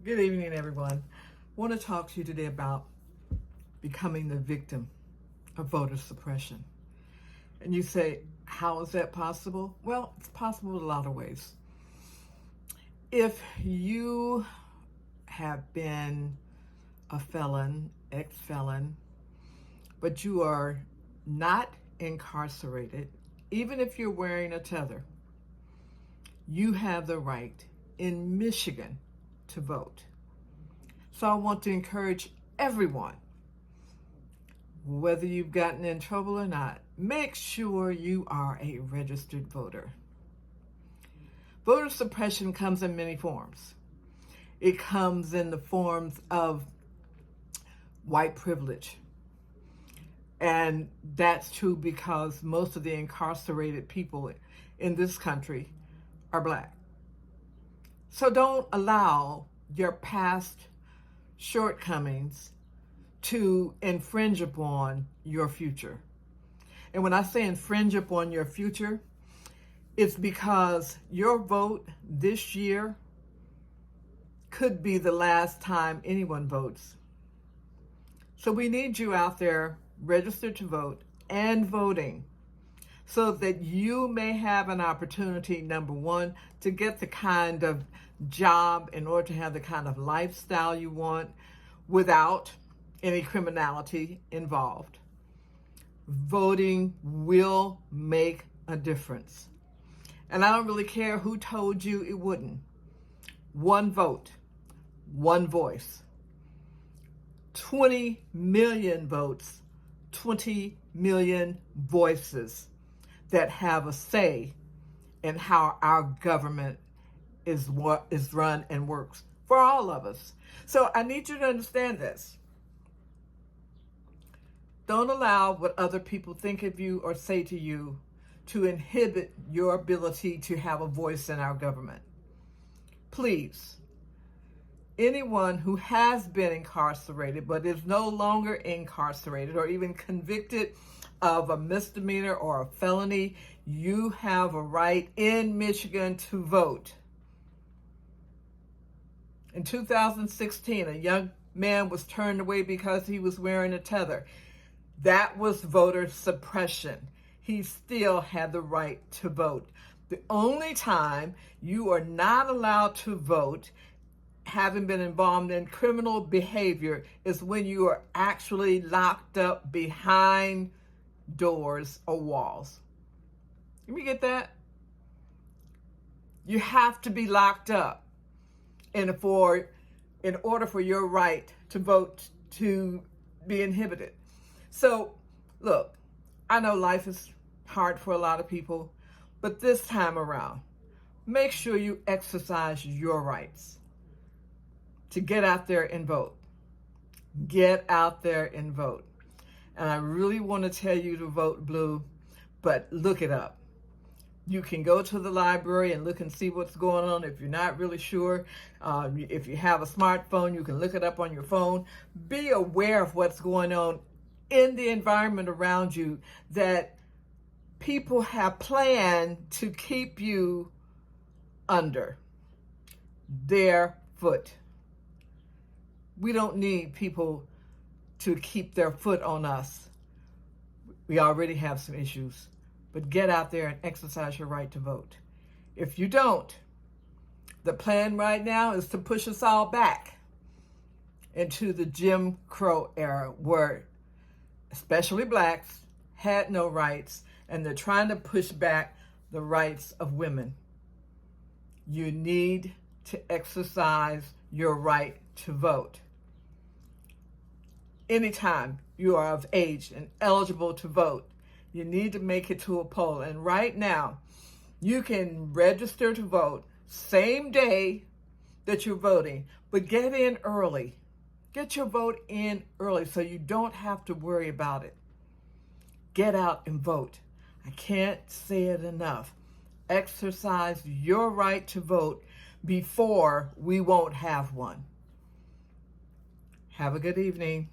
Good evening, everyone. I want to talk to you today about becoming the victim of voter suppression. And you say, how is that possible? Well, it's possible in a lot of ways. If you have been a felon, ex-felon, but you are not incarcerated, even if you're wearing a tether, you have the right in Michigan to vote. So I want to encourage everyone, whether you've gotten in trouble or not, make sure you are a registered voter. Voter suppression comes in many forms. It comes in the forms of white privilege. And that's true because most of the incarcerated people in this country are Black. So don't allow your past shortcomings to infringe upon your future. And when I say infringe upon your future, it's because your vote this year could be the last time anyone votes. So we need you out there registered to vote and voting so that you may have an opportunity, number one, to get the kind of job in order to have the kind of lifestyle you want without any criminality involved. Voting will make a difference. And I don't really care who told you it wouldn't. One vote, one voice. 20 million votes, 20 million voices that have a say in how our government is run and works for all of us. So I need you to understand this. Don't allow what other people think of you or say to you to inhibit your ability to have a voice in our government. Please, anyone who has been incarcerated but is no longer incarcerated or even convicted of a misdemeanor or a felony, you have a right in Michigan to vote. In 2016, a young man was turned away because he was wearing a tether. That was voter suppression. He still had the right to vote. The only time you are not allowed to vote, having been involved in criminal behavior, is when you are actually locked up behind doors or walls. Let me get that? You have to be locked up in order for your right to vote to be inhibited. So, look, I know life is hard for a lot of people, but this time around, make sure you exercise your rights to get out there and vote. Get out there and vote. And I really want to tell you to vote blue, but look it up. You can go to the library and look and see what's going on. If you're not really sure, if you have a smartphone, you can look it up on your phone. Be aware of what's going on in the environment around you that people have planned to keep you under their foot. We don't need people to keep their foot on us. We already have some issues, but get out there and exercise your right to vote. If you don't, the plan right now is to push us all back into the Jim Crow era where especially Blacks had no rights, and they're trying to push back the rights of women. You need to exercise your right to vote. Anytime you are of age and eligible to vote, you need to make it to a poll. And right now, you can register to vote same day that you're voting, but get in early. Get your vote in early so you don't have to worry about it. Get out and vote. I can't say it enough. Exercise your right to vote before we won't have one. Have a good evening.